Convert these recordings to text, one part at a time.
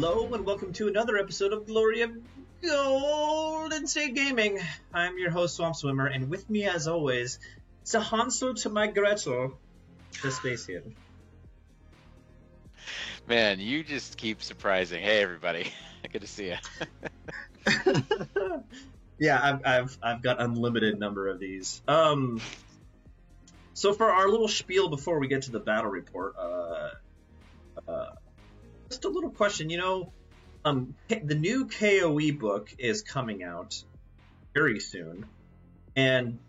Hello and welcome to another episode of Glory of Golden State Gaming. I'm your host, Swamp Swimmer, and with me, as always, it's a Hansel to my Gretel, the Spacian. Man, you just keep surprising. Hey, everybody. Good to see you. Yeah, I've got unlimited number of these. So for our little spiel before we get to the battle report, just a little question. The new KOE book is coming out very soon, and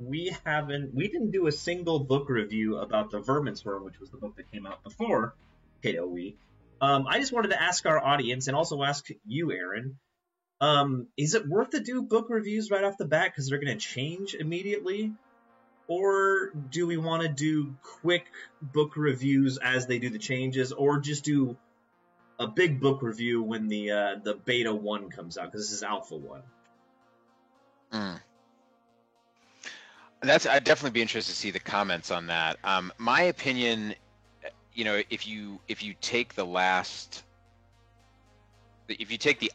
we didn't do a single book review about the Vermintide, which was the book that came out before KOE. I just wanted to ask our audience and also ask you, Aaron, is it worth to do book reviews right off the bat because they're going to change immediately? Or do we want to do quick book reviews as they do the changes, or just do a big book review when the beta 1 comes out, because this is alpha 1? I'd definitely be interested to see the comments on that. My opinion, if you take the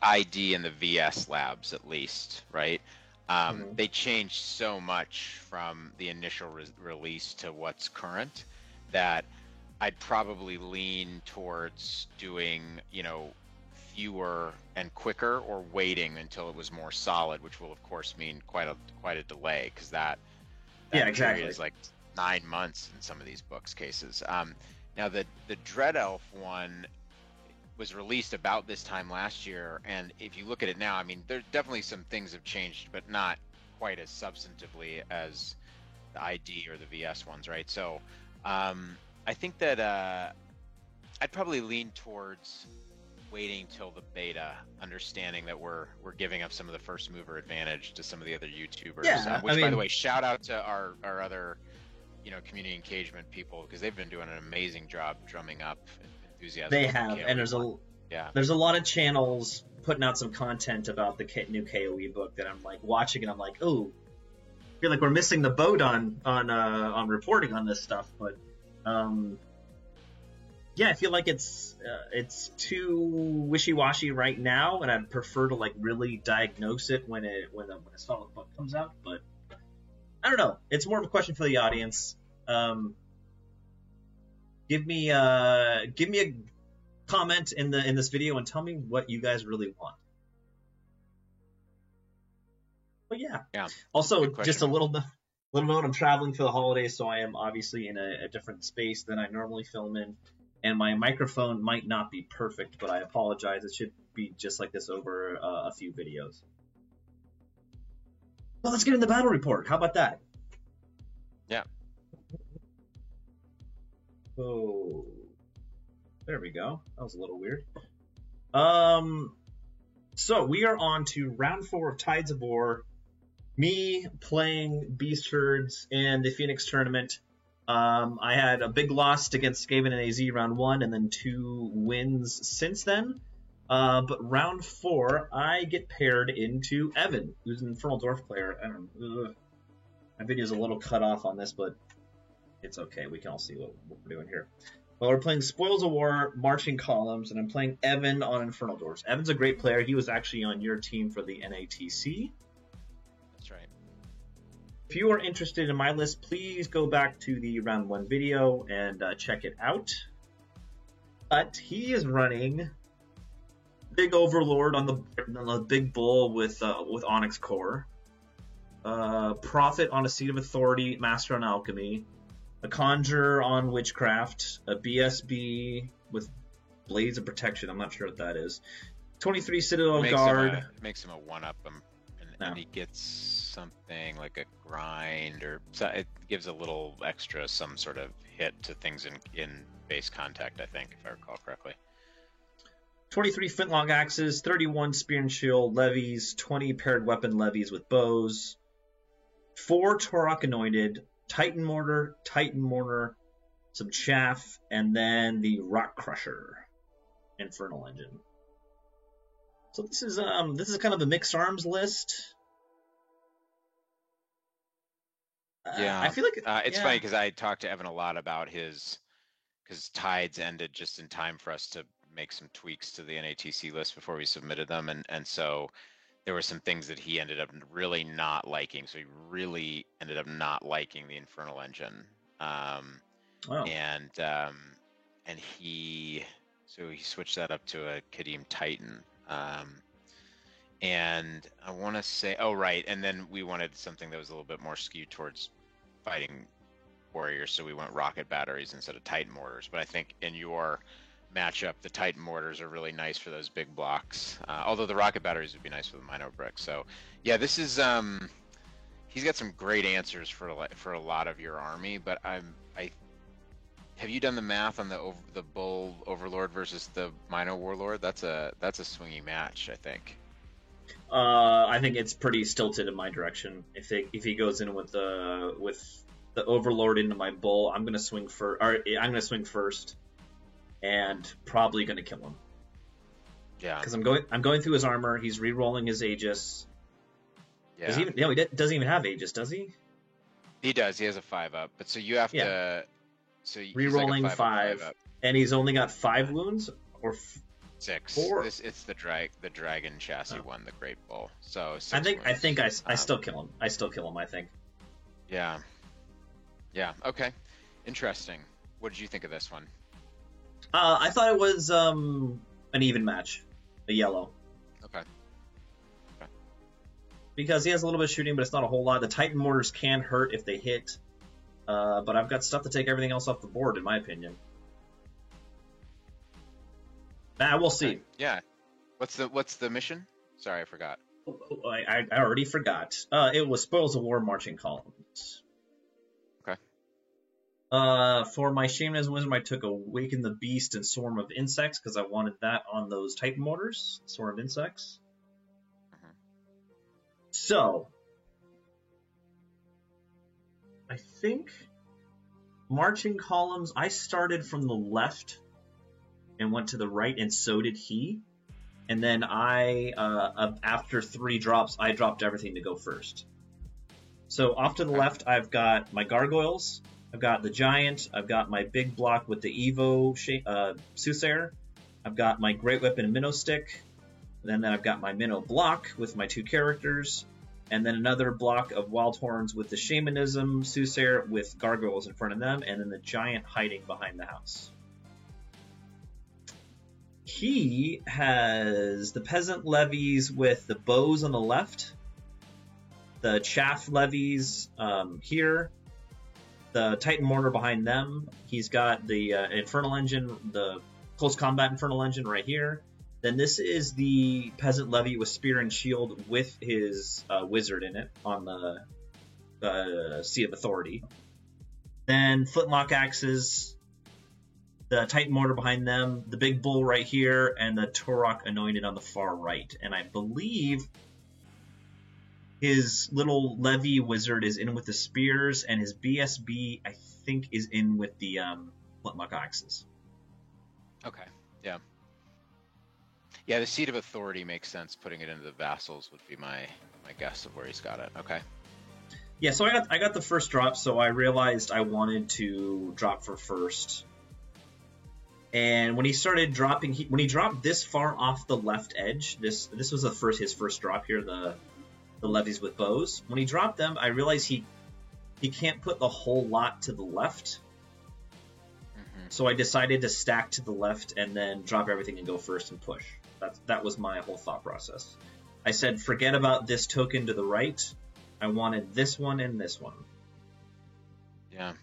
ID and the VS labs at least, right? They changed so much from the initial release to what's current that I'd probably lean towards doing, fewer and quicker, or waiting until it was more solid, which will of course mean quite a delay, because that exactly is like 9 months in some of these books cases. Now the Dread Elf one was released about this time last year, and if you look at it now, I mean, there's definitely some things have changed, but not quite as substantively as the ID or the VS ones, right? So I think that I'd probably lean towards waiting till the beta, understanding that we're giving up some of the first mover advantage to some of the other YouTubers. Yeah, by the way, shout out to our other community engagement people, because they've been doing an amazing job drumming up enthusiasm. They have, and there's a lot of channels putting out some content about the new KOE book that I'm like watching, and I'm like, oh, I feel like we're missing the boat on reporting on this stuff. But yeah, I feel like it's too wishy-washy right now, and I'd prefer to really diagnose it when a solid book comes out. But I don't know. It's more of a question for the audience. Give me a comment in this video and tell me what you guys really want. But yeah. Also, just a little note, I'm traveling for the holidays, so I am obviously in a different space than I normally film in, and my microphone might not be perfect, but I apologize. It should be just like this over a few videos. Well, let's get in the battle report. How about that? Yeah. Oh, there we go. That was a little weird. So we are on to round 4 of Tides of War. Me playing Beast Herds in the Phoenix tournament. I had a big loss against Skaven and AZ round 1, and then 2 wins since then. But round 4, I get paired into Evan, who's an Infernal Dwarf player. My video's a little cut off on this, but it's okay. We can all see what we're doing here. Well, we're playing Spoils of War, Marching Columns, and I'm playing Evan on Infernal Dwarfs. Evan's a great player. He was actually on your team for the NATC. That's right. If you are interested in my list, please go back to the round 1 video and check it out. But he is running Big Overlord on the Big Bull with Onyx Core. Prophet on a Seat of Authority, Master on Alchemy. A Conjure on Witchcraft, a BSB with Blades of Protection. I'm not sure what that is. 23 Citadel Guard. Makes him a 1-up, and he gets something like a grind, or so it gives a little extra, some sort of hit to things in base contact, I think, if I recall correctly. 23 Flintlock Axes, 31 Spear and Shield levies, 20 paired weapon levies with bows, 4 Torok Anointed, Titan Mortar, some Chaff, and then the Rock Crusher Infernal Engine. So this is kind of a mixed arms list. Yeah, I feel like it's funny because I talked to Evan a lot about because Tides ended just in time for us to make some tweaks to the NATC list before we submitted them, and so there were some things that he ended up really not liking. So he really ended up not liking the Infernal Engine, Wow. and he switched that up to a Kadim Titan. And I want to say, oh right, and then we wanted something that was a little bit more skewed towards fighting warriors, so we went rocket batteries instead of Titan mortars. But I think in your matchup, the Titan mortars are really nice for those big blocks. Although the rocket batteries would be nice for the Mino brick. So yeah, this is he's got some great answers for a lot of your army. But I have you done the math on the Bull Overlord versus the Mino Warlord? That's a swingy match, I think. I think it's pretty stilted in my direction. If he goes in with the Overlord into my Bull, I'm gonna swing first, and probably gonna kill him. Yeah. Because I'm going through his armor. He's re-rolling his Aegis. Yeah. He doesn't even have Aegis, does he? He does. He has a 5-up, but so you have to. So re-rolling like 5, and he's only got 5 wounds or 6. 4. It's the dragon chassis one, the Great Bull. So 6 I think I wounds. still kill him. I still kill him. I think. Yeah. Yeah. Okay. Interesting. What did you think of this one? I thought it was an even match, a yellow. Okay. Because he has a little bit of shooting, but it's not a whole lot. The Titan mortars can hurt if they hit, but I've got stuff to take everything else off the board, in my opinion. We'll see. Okay. Yeah. What's the mission? Sorry, I forgot. I already forgot. It was Spoils of War marching columns. Okay. For my Shaman's Wisdom, I took Awaken the Beast and Swarm of Insects because I wanted that on those Titan mortars, Swarm of Insects. Mm-hmm. So, I think marching columns, I started from the left and went to the right, and so did he. And then after 3 drops, I dropped everything to go first. So off to the left, I've got my Gargoyles, I've got the Giant, I've got my big block with the Evo Soothsayer, I've got my Great Whip and Minnow Stick, and then I've got my Minnow block with my 2 characters, and then another block of Wild Horns with the Shamanism Soothsayer with Gargoyles in front of them, and then the Giant hiding behind the house. He has the Peasant Levies with the bows on the left, the Chaff Levies here, the Titan Mortar behind them. He's got the Infernal Engine, the Close Combat Infernal Engine right here. Then this is the Peasant Levy with Spear and Shield with his Wizard in it on the Sea of Authority. Then Flintlock Axes, the Titan Mortar behind them, the Big Bull right here, and the Turok Anointed on the far right. And I believe his little Levy Wizard is in with the Spears, and his BSB, I think, is in with the Flintlock Axes. Okay, yeah. Yeah, the Seat of Authority makes sense. Putting it into the Vassals would be my guess of where he's got it. Okay. Yeah, so I got the first drop, so I realized I wanted to drop for first. And when he started dropping, when he dropped this far off the left edge, this was his first drop here, the levies with bows. When he dropped them, I realized he can't put the whole lot to the left. Mm-hmm. So I decided to stack to the left and then drop everything and go first and push. That was my whole thought process. I said, forget about this token to the right. I wanted this one and this one. Yeah.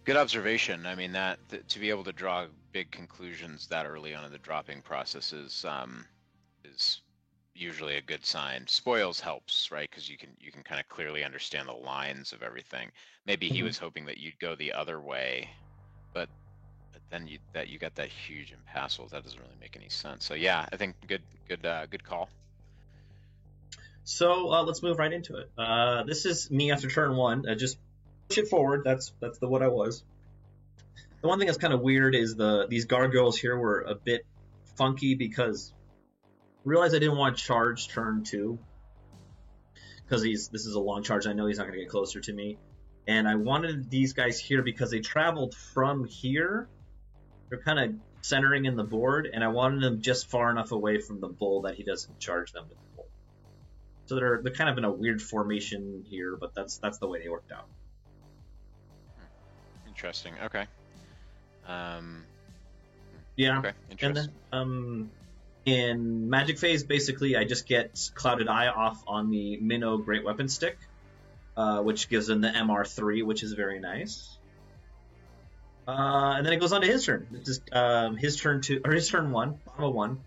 Good observation. I mean, to be able to draw big conclusions that early on in the dropping process is usually a good sign. Spoils helps, right? Because you can kind of clearly understand the lines of everything. Maybe he was hoping that you'd go the other way, but then you got that huge impassable. That doesn't really make any sense. So yeah, I think good call. So let's move right into it. This is me after turn 1. Just push it forward. That's what I was. The one thing that's kind of weird is these gargoyles here were a bit funky because I realized I didn't want to charge turn 2 because this is a long charge. I know he's not going to get closer to me, and I wanted these guys here because they traveled from here They're kind of centering in the board, and I wanted them just far enough away from the bull that he doesn't charge them with the bull. So they're kind of in a weird formation here, but that's the way they worked out. Interesting. Okay. Yeah. Okay. Interesting. And then in Magic Phase, basically, I just get Clouded Eye off on the Minnow Great Weapon Stick, which gives them the MR3, which is very nice. And then it goes on to his turn. It's just his turn 1, bottom of 1.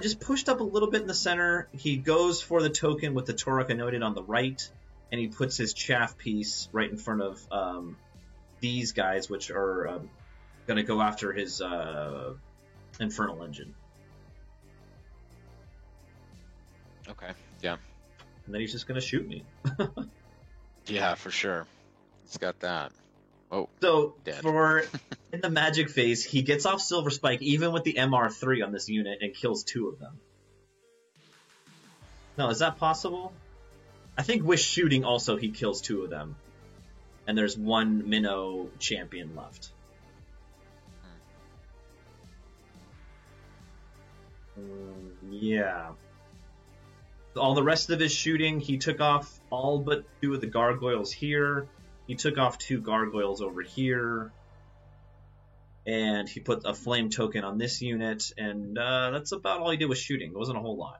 Just pushed up a little bit in the center. He goes for the token with the Torok Anointed on the right, and he puts his chaff piece right in front of these guys, which are going to go after his Infernal Engine. Okay, yeah. And then he's just going to shoot me. Yeah, for sure. It's got that. Oh, so dead. In the Magic Phase, he gets off Silver Spike even with the MR3 on this unit and kills 2 of them. No, is that possible? I think with shooting also he kills 2 of them. And there's 1 Minnow champion left. Yeah. All the rest of his shooting, he took off all but 2 of the gargoyles here. He took off 2 gargoyles over here. And he put a flame token on this unit. And that's about all he did with shooting. It wasn't a whole lot.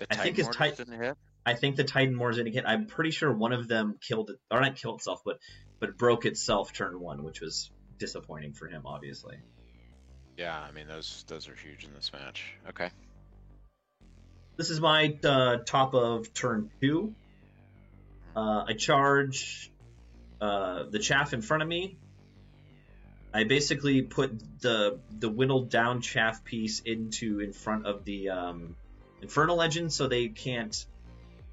I think his didn't hit? I think the Titan Moors didn't hit. I'm pretty sure one of them killed it, or not killed itself, but broke itself turn 1, which was disappointing for him, obviously. Yeah, I mean those are huge in this match. Okay. This is my top of turn 2. I charge the chaff in front of me. I basically put the whittled down chaff piece in front of the Infernal Legend, so they can't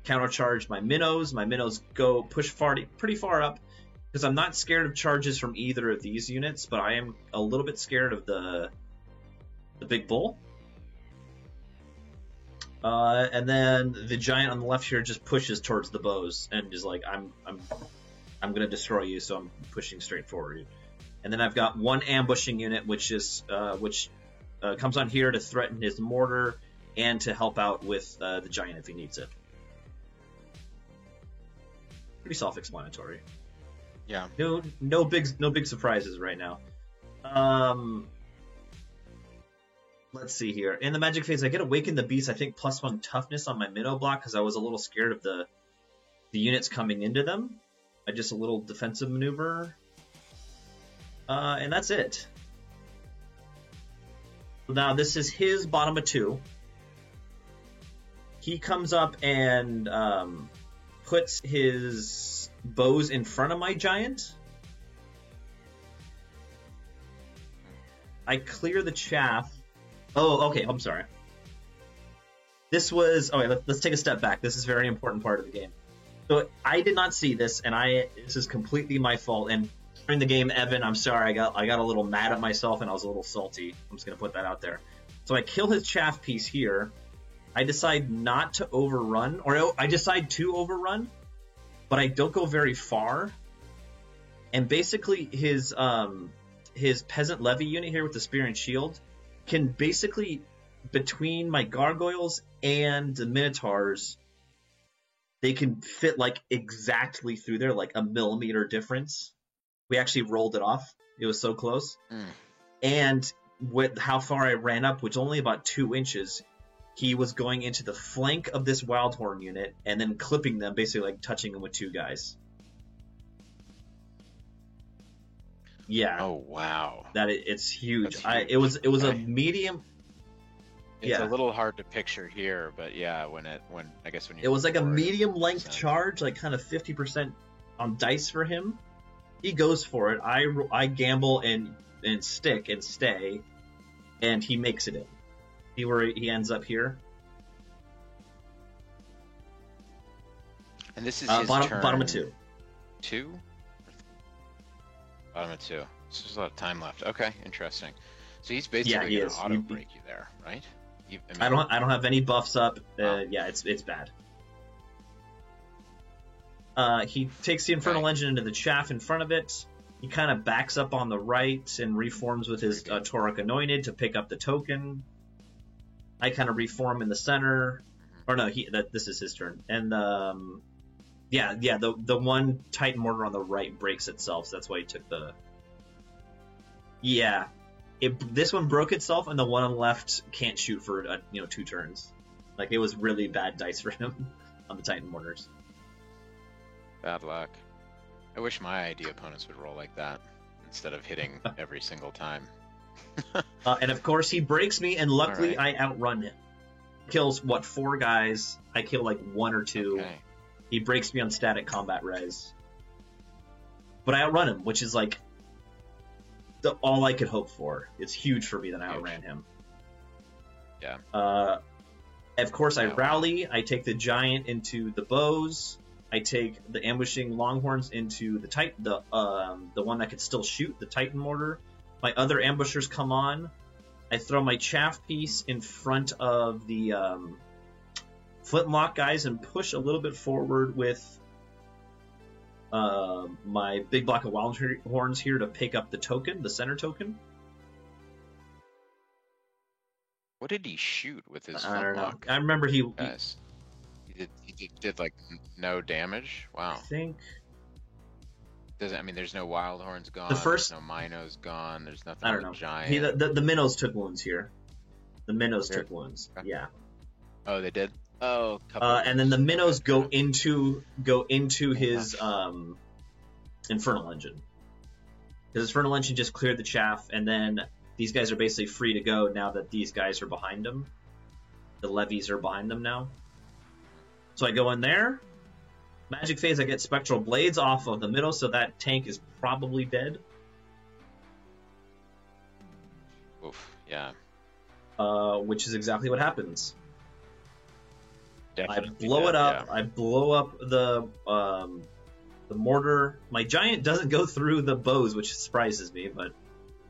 countercharge my minnows. My minnows go push pretty far up, because I'm not scared of charges from either of these units, but I am a little bit scared of the big bull. And then the giant on the left here just pushes towards the bows and is like, I'm gonna destroy you, so I'm pushing straight forward. And then I've got 1 ambushing unit, which comes on here to threaten his mortar and to help out with the giant if he needs it. Pretty self-explanatory. Yeah. No big surprises right now. Let's see here. In the Magic Phase, I get Awaken the Beast, I think +1 toughness on my Minnow block, because I was a little scared of the units coming into them. Just a little defensive maneuver. And that's it. Now this is his bottom of 2. He comes up and puts his bows in front of my giant. I clear the chaff. Oh, okay, I'm sorry. This was... Okay, let's take a step back. This is a very important part of the game. So I did not see this, and this is completely my fault. And during the game, Evan, I'm sorry, I got a little mad at myself, and I was a little salty. I'm just going to put that out there. So I kill his chaff piece here. I decide not to overrun, or I decide to overrun, but I don't go very far. And basically, his peasant levy unit here with the spear and shield can basically, between my gargoyles and the minotaurs, they can fit like exactly through there, like a millimeter difference. We actually rolled it off. It was so close. And with how far I ran up, which only about 2 inches, he was going into the flank of this Wildhorn unit and then clipping them, basically like touching them with 2 guys. Yeah. Oh wow. It's huge. Huge. It was a medium. It's a little hard to picture here, but yeah, when you. It was like a medium length charge, like kind of 50% on dice for him. He goes for it. I gamble and stick and stay, and he makes it in. See where he ends up here. And this is his turn. Bottom of 2. 2? Bottom of 2. So there's a lot of time left. Okay, interesting. So he's basically going to auto break you there, right? I don't have any buffs up. Yeah, it's bad. He takes the Infernal Engine into the chaff in front of it. He kind of backs up on the right and reforms with his Torok Anointed to pick up the token. I kind of reform in the center. Or no, this is his turn. And the one Titan Mortar on the right breaks itself, so that's why he took the... Yeah. This one broke itself, and the one on the left can't shoot for 2 turns. Like, it was really bad dice for him on the Titan Mortars. Bad luck. I wish my ID opponents would roll like that instead of hitting every single time. And of course he breaks me, and luckily Right. I outrun him. Kills 4 guys. I kill like 1 or 2. Okay. He breaks me on static combat res. But I outrun him, which is like all I could hope for. It's huge for me that I outran him. Yeah. Of course I Yeah, wow. rally. I take the giant into the bows. I take the ambushing longhorns into the one that could still shoot, the Titan Mortar. My other ambushers come on. I throw my chaff piece in front of the flintlock guys and push a little bit forward with my big block of wild horns here to pick up the token, the center token. What did he shoot with his I don't know. flintlock? I remember he Guys, he did like no damage. I Wow. think There's no wild horns gone. The first- there's no Minos gone. There's nothing. I on don't the know. Giant. The minnows took wounds here. The minnows Here? took wounds. Okay. Yeah. Oh, they did. Oh, a couple. And then the minnows Okay. go into his infernal engine. His infernal engine just cleared the chaff, and then these guys are basically free to go now that these guys are behind them. The levies are behind them now. So I go in there. Magic phase, I get spectral blades off of the middle, so that tank is probably dead. Oof. Yeah. Which is exactly what happens. Definitely I blow dead, it up. yeah. I blow up the mortar. My giant doesn't go through the bows, which surprises me, but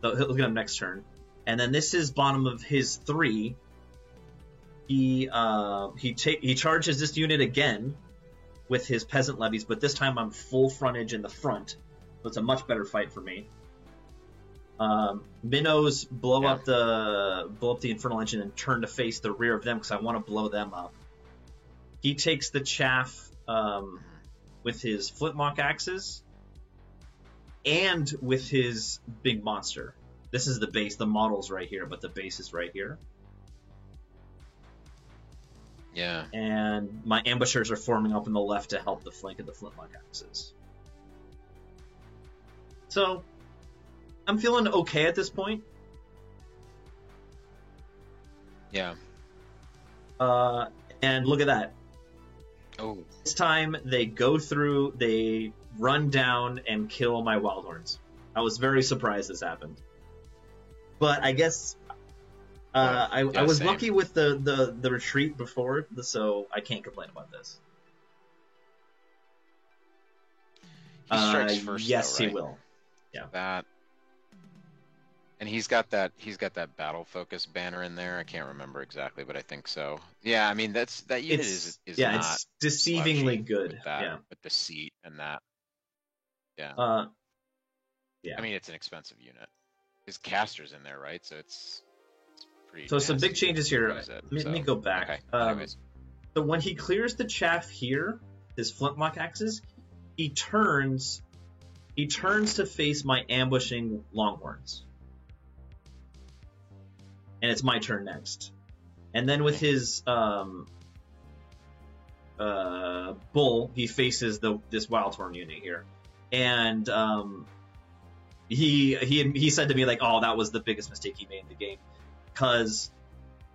he'll get him next turn. And then this is bottom of his 3. He charges this unit again with his peasant levies, but this time I'm full frontage in the front, so it's a much better fight for me. Minnows blow up the infernal engine and turn to face the rear of them because I want to blow them up. He takes the chaff with his flintlock axes and with his big monster. This is the base. The model's right here, but the base is right here. Yeah. And my ambushers are forming up on the left to help the flank of the flintlock axes. So, I'm feeling okay at this point. Yeah. And look at that. Oh. This time they go through, they run down and kill my wildhorns. I was very surprised this happened. But I guess I was same. lucky with the retreat before, so I can't complain about this. He strikes first. Yes, though, right? he will. Yeah. That. And he's got that battle focus banner in there. I can't remember exactly, but I think so. Yeah, I mean that unit is yeah, not it's deceivingly slouchy good. with that, Yeah. with the seat and that. Yeah. Yeah. I mean, it's an expensive unit. His caster's in there, right? So it's pretty. So some nasty big changes here. to use it, Let me so, go back. Okay. Anyways. So when he clears the chaff here, his flintlock axes, he turns to face my ambushing longhorns. And it's my turn next. And then with his bull, he faces this wildhorn unit here. And he said to me like, "Oh, that was the biggest mistake he made in the game." Because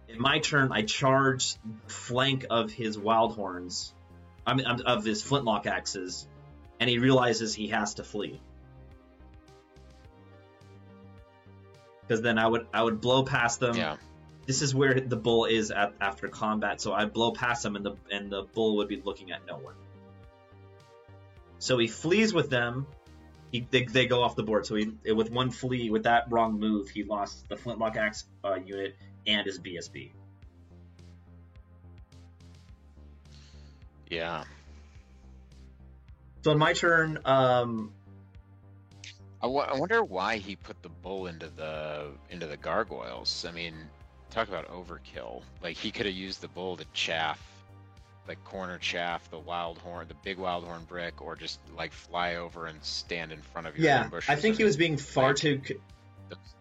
in my turn, I charged the flank of his wildhorns, of his flintlock axes, and he realizes he has to flee. Because then I would blow past them. Yeah. This is where the bull is after combat, so I blow past him, and the bull would be looking at no one. So he flees with them. They go off the board. So with one flee, with that wrong move, he lost the flintlock axe unit and his BSB. Yeah. So on my turn, I I wonder why he put the bull into the gargoyles. I mean, talk about overkill. Like he could have used the bull to chaff, like corner chaff the big wild horn brick, or just like fly over and stand in front of your Yeah, ambushes. I think he was being far like, too.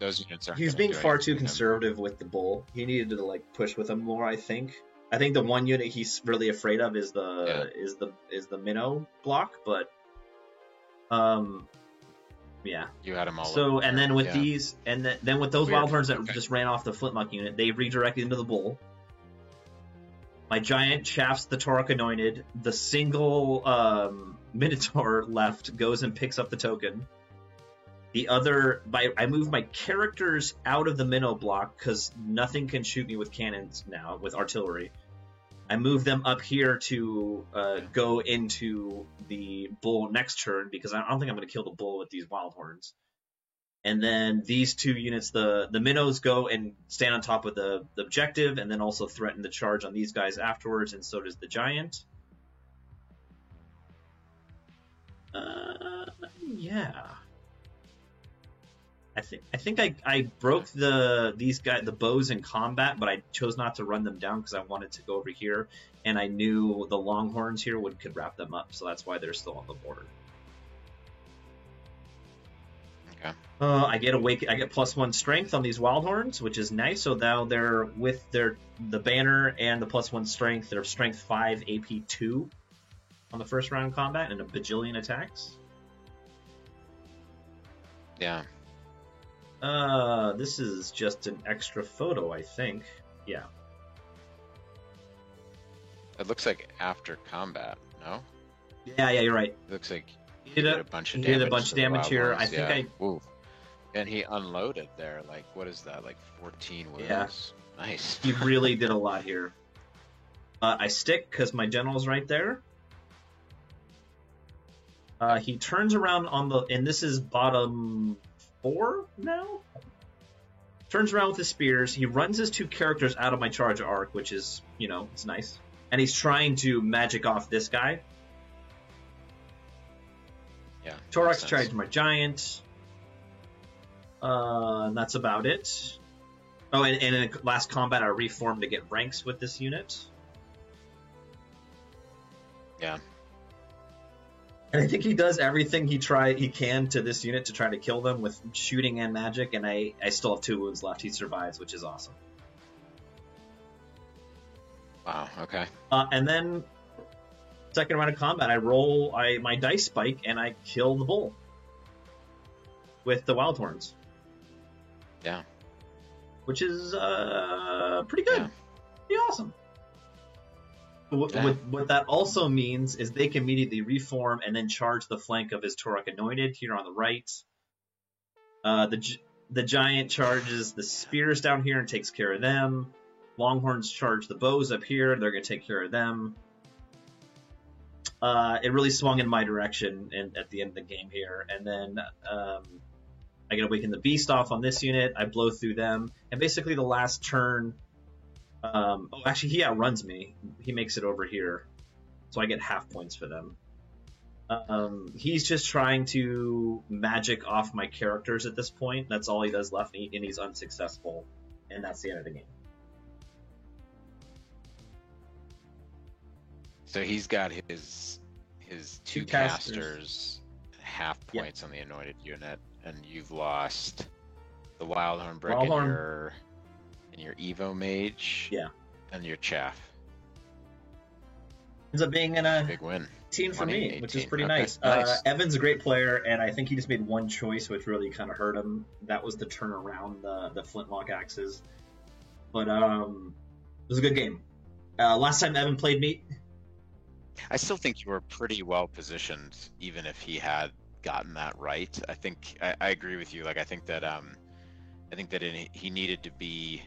Those units aren't. He was gonna being do far anything too to him. conservative with the bull. He needed to like push with him more. I think. I think the one unit he's really afraid of is the minnow block, but yeah. You had him all. So over and there. then with Yeah. these and then with those Weird. wild horns that Okay. just ran off the flintlock unit, they redirected into the bull. My giant shafts the Torok Anointed. The single Minotaur left goes and picks up the token. The other, I move my characters out of the minnow block because nothing can shoot me with cannons now, with artillery. I move them up here to go into the bull next turn because I don't think I'm going to kill the bull with these wild horns. And then these two units, the minnows go and stand on top of the objective and then also threaten the charge on these guys afterwards, and so does the giant. Yeah. I think I broke the bows in combat, but I chose not to run them down because I wanted to go over here, and I knew the longhorns here could wrap them up, so that's why they're still on the board. Okay. I get +1 strength on these wild horns, which is nice. So now they're with the banner and the +1 strength. They're strength 5, AP 2 on the first round of combat and a bajillion attacks. Yeah. This is just an extra photo, I think. Yeah. It looks like after combat. No. Yeah, you're right. It looks like He did a bunch of he damage. did a bunch to of the damage wild here. horns, I think Ooh. And he unloaded there. Like, what is that? Like 14 wounds. Yeah. Nice. He really did a lot here. I stick because my general's right there. He turns around and this is bottom 4 now? Turns around with his spears. He runs his 2 characters out of my charge arc, which is, it's nice. And he's trying to magic off this guy. Yeah. Torax charged my giant. And that's about it. Oh, and in last combat, I reformed to get ranks with this unit. Yeah. And I think he does everything he can to this unit to try to kill them with shooting and magic, and I still have 2 wounds left. He survives, which is awesome. Wow. Okay. And then, second round of combat, I roll my dice spike, and I kill the bull with the wild horns. Yeah. Which is pretty good. Yeah. Pretty awesome. What that also means is they can immediately reform and then charge the flank of his Torok Anointed here on the right. The giant charges the spears down here and takes care of them. Longhorns charge the bows up here. They're going to take care of them. It really swung in my direction at the end of the game here. And then I get Awaken the Beast off on this unit. I blow through them. And basically the last turn... actually, he outruns me. He makes it over here. So I get half points for them. He's just trying to magic off my characters at this point. That's all he does left, and he's unsuccessful. And that's the end of the game. So he's got his 2 casters, half points on the anointed unit, and you've lost the Wildhorn Brick and your Evo Mage, and your Chaff. Ends up being a big win. 18 for me, 18. which is pretty Okay, nice. nice. Evan's a great player, and I think he just made one choice, which really kind of hurt him. That was to turn around the flintlock axes. But it was a good game. Last time Evan played me, I still think you were pretty well positioned, even if he had gotten that right. I think I agree with you. Like I think that he needed to be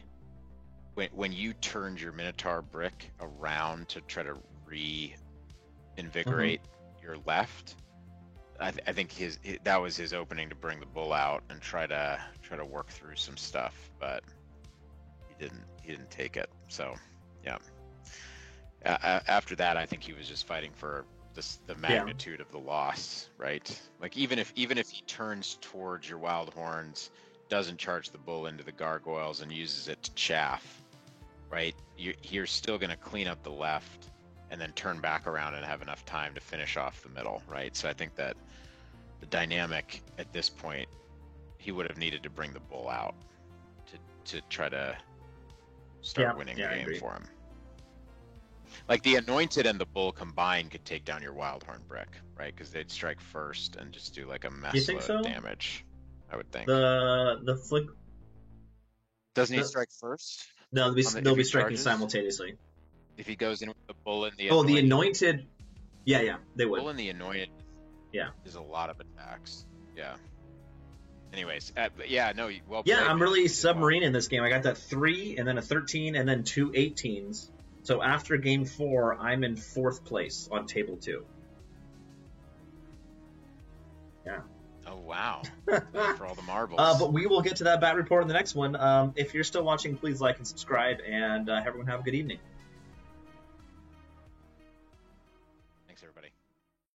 when you turned your Minotaur brick around to try to reinvigorate your left. I think that was his opening to bring the bull out and try to work through some stuff, but he didn't take it. So yeah. After that, I think he was just fighting for the magnitude of the loss, right? Like even if he turns towards your wild horns, doesn't charge the bull into the gargoyles and uses it to chaff, right? You're still going to clean up the left and then turn back around and have enough time to finish off the middle, right? So I think that the dynamic at this point, he would have needed to bring the bull out to try to start winning the game for him. Like the Anointed and the bull combined could take down your Wildhorn Brick, right? Because they'd strike first and just do like a mess of damage. I would think. The flick doesn't he strike first? No, they'll be striking simultaneously. If he goes in with the bull and the the Anointed. Yeah, they would. Bull and the Anointed. Yeah, there's a lot of attacks. Yeah. Anyways, yeah, no, well played. Yeah, I'm really submarine in this game. I got that 3 and then a 13 and then 2 18s. So after game 4, I'm in 4th place on table 2. Yeah. Oh, wow. For all the marbles. But we will get to that bat report in the next one. If you're still watching, please like and subscribe, and everyone have a good evening.